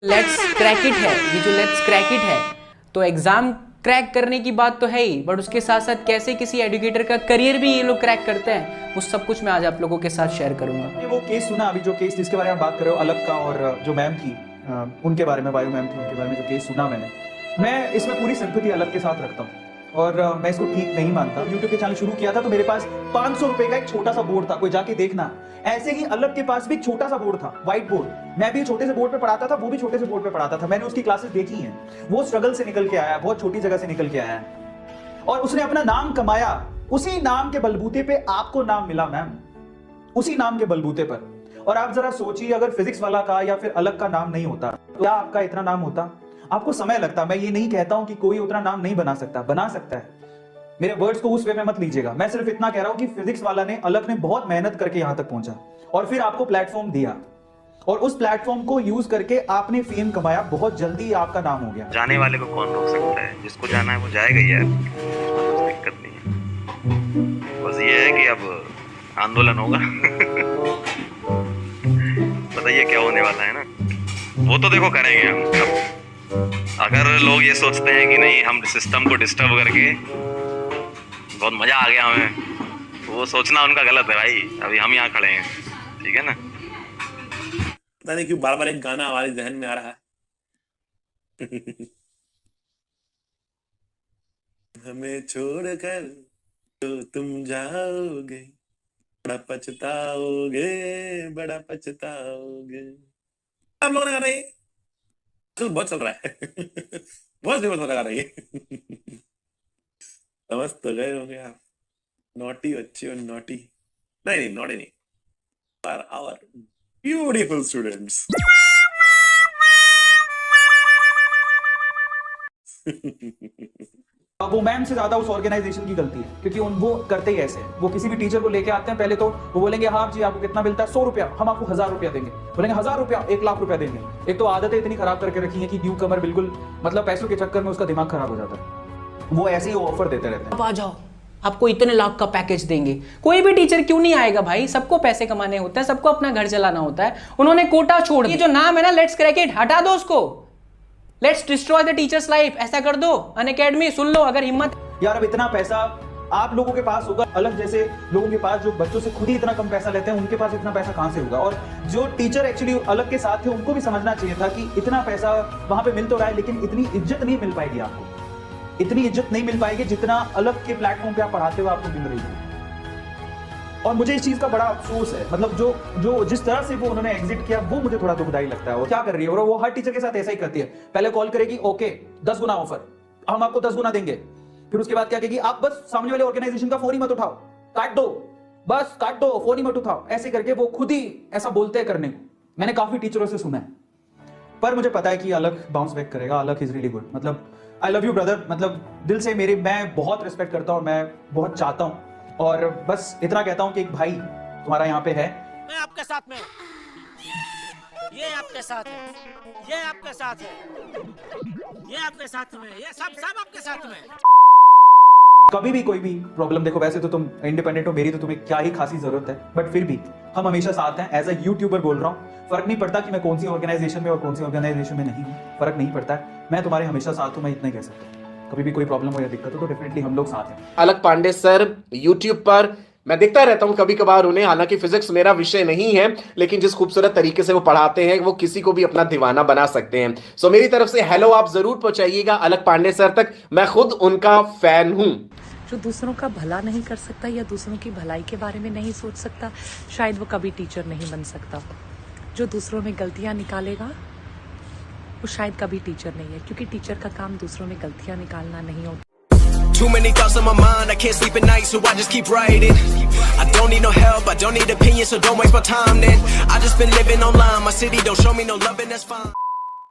Let's crack it है, ये जो लेट्स क्रैक इट है तो एग्जाम क्रैक करने की बात तो है ही, बट उसके साथ साथ कैसे किसी एजुकेटर का करियर भी ये लोग क्रैक करते हैं, वो सब कुछ मैं आज आप लोगों के साथ शेयर करूंगा। वो केस सुना अभी, जो केस जिसके बारे में बात कर रहे हो अलग का, और जो मैम थी उनके बारे में, बायो मैम थी, उनके बारे में जो केस सुना मैं इसमें पूरी सिंपैथी अलग के साथ रखता हूँ और मैं इसको ठीक नहीं मानता। यूट्यूब के चैनल शुरू किया था तो मेरे पास 500 रुपए का एक छोटा सा बोर्ड था, कोई जाके देखना। ऐसे ही अलग के पास भी एक छोटा सा बोर्ड था, व्हाइट बोर्ड। मैं भी छोटे से बोर्ड पे पढ़ाता था, वो भी छोटे से बोर्ड पे पढ़ाता था। मैंने उसकी क्लासेस देखी हैं। वो स्ट्रगल से निकल के आया, बहुत छोटी जगह से निकल के आया है और उसने अपना नाम कमाया। उसी नाम के बलबूते पे आपको नाम मिला मैम, उसी नाम के बलबूते पर। और आप जरा सोचिए, अगर फिजिक्स वाला का या फिर अलग का नाम नहीं होता तो क्या आपका इतना नाम होता? आपको समय लगता। मैं ये नहीं कहता हूं कि कोई उतना नाम नहीं बना सकता, बना सकता है। मेरे वर्ड्स को उस वे में मत लीजिएगा। मैं सिर्फ इतना कह रहा हूं कि फिजिक्स वाला ने, अलग ने बहुत मेहनत करके यहां तक पहुंचा और फिर आपको प्लेटफॉर्म दिया और उस प्लेटफॉर्म को यूज करके आपने फेम कमाया। बहुत जल्दी आपका नाम हो गया। जाने वाले को कौन रोक सकता है? जिसको जाना है वो जाएगा ही यार, कुछ दिक्कत नहीं है। बस ये है कि अब आंदोलन होगा। बताइए क्या होने वाला है ना, वो तो देखो करेंगे हम। अगर लोग ये सोचते हैं कि नहीं हम सिस्टम को डिस्टर्ब करके बहुत मजा आ गया हमें, तो वो सोचना उनका गलत है भाई। अभी हम यहाँ खड़े हैं, ठीक है ना। पता नहीं क्यों बार बार एक गाना हमारे जहन में आ रहा है। हमें छोड़कर तो तुम जाओगे, बड़ा पछताओगे, बड़ा पछताओगे। आप लोगों ने गाना ये बहुत चल रहा है। बहुत फेमस लगा रही है। समझ तो गए होंगे आप। नॉटी बच्चे और नॉटी नहीं नॉटी नहीं, पर आवर ब्यूटीफुल स्टूडेंट्स। वो मैम से ज्यादा उस ऑर्गेनाइजेशन की गलती है, क्योंकि वो करते ही ऐसे हैं। वो किसी भी टीचर को लेके आते हैं, पहले तो वो बोलेंगे हाँ जी आपको कितना मिलता है, 100 रुपया, हम आपको 1000 रुपया देंगे। बोलेंगे 1000 रुपया, 1 लाख रुपया देंगे। एक तो आदतें इतनी खराब करके रखी है कि न्यू कमर बिल्कुल मतलब पैसों के चक्कर में उसका दिमाग खराब हो जाता है। वो ऐसे ही ऑफर देते रहते हैं, आप आ जाओ आपको इतने लाख का पैकेज देंगे। कोई भी टीचर क्यों नहीं आएगा भाई, सबको पैसे कमाने होते हैं, सबको अपना घर चलाना होता है। उन्होंने कोटा छोड़ दिया। जो नाम है ना लेट्स क्रैक इट, हटा दो उसको। Let's destroy the teachers life, ऐसा कर दो। अनअकैडमी सुन लो अगर हिम्मत। यार अब इतना पैसा आप लोगों के पास होगा, अलग जैसे लोगों के पास जो बच्चों से खुद ही इतना कम पैसा लेते हैं, उनके पास इतना पैसा कहां से होगा? और जो टीचर एक्चुअली अलग के साथ थे उनको भी समझना चाहिए था कि इतना पैसा वहां पे मिल तो रहा है, लेकिन इतनी इज्जत नहीं मिल पाएगी आपको। इतनी इज्जत नहीं मिल पाएगी जितना अलग के प्लेटफॉर्म पे आप पढ़ाते हुए आपको मिल रही है। और मुझे इस चीज का बड़ा अफसोस है, मतलब जो जिस तरह से वो उन्होंने एग्जिट किया वो मुझे थोड़ा दुखदाई लगता है। और क्या कर रही है, और वो हर टीचर के साथ ऐसा ही करती है। पहले कॉल करेगी, ओके 10 गुना ऑफर, हम आपको 10 गुना देंगे। फिर उसके बाद क्या कहेगी, आप बस सामने वाले ऑर्गेनाइजेशन का फोन ही मत उठाओ, काट दो, बस काट दो, फोन ही मत उठाओ। ऐसे करके वो खुद ही ऐसा बोलते हैं करने को। मैंने काफी टीचरों से सुना है, पर मुझे पता है कि अलग बाउंस बैक करेगा। अलग इज रियली गुड, मतलब आई लव यू ब्रदर, मतलब दिल से मैं बहुत रिस्पेक्ट करता हूँ, मैं बहुत चाहता हूँ और बस इतना कहता हूँ कि एक भाई तुम्हारा यहाँ पे है। मैं आपके साथ में, ये आपके साथ है, ये आपके साथ है, ये आपके साथ में, ये सब आपके साथ में। कभी भी कोई भी प्रॉब्लम, देखो वैसे तो तुम इंडिपेंडेंट हो, मेरी तो तुम्हें क्या ही खासी जरूरत है, बट फिर भी हम हमेशा साथ हैं। एज अ यूट्यूबर बोल रहा हूँ, फर्क नहीं पड़ता कि मैं कौन सी ऑर्गेनाइजेशन में और कौन सी ऑर्गेनाइजेशन में नहीं हूँ, फर्क नहीं पड़ता है। मैं तुम्हारे हमेशा साथ हूँ, मैं इतना ही कह सकता हूँ। कभी भी कोई प्रॉब्लम हो या दिक्कत हो तो डेफिनेटली हम लोग साथ हैं। अलग पांडे सर यूट्यूब पर मैं देखता रहता हूं कभी कभार उन्हें। हालांकि फिजिक्स मेरा विषय नहीं है, लेकिन जिस खूबसूरत तरीके से वो पढ़ाते हैं वो किसी को भी अपना दीवाना बना सकते हैं। सो मेरी तरफ से हेलो आप जरूर पहुंचाइएगा अलग पांडे सर तक। मैं खुद उनका फैन हूं। जो दूसरों का भला नहीं कर सकता या दूसरों की भलाई के बारे में नहीं सोच सकता, शायद वो कभी टीचर नहीं बन सकता। जो दूसरों में गलतियां निकालेगा वो शायद कभी टीचर नहीं है, क्योंकि टीचर का काम दूसरों में गलतियां निकालना नहीं होता। Too many thoughts on my mind, I can't sleep at night, so I just keep writing. I don't need no help, I don't need opinions, so don't waste my time then. I just been living online, my city don't show me no love and that's fine.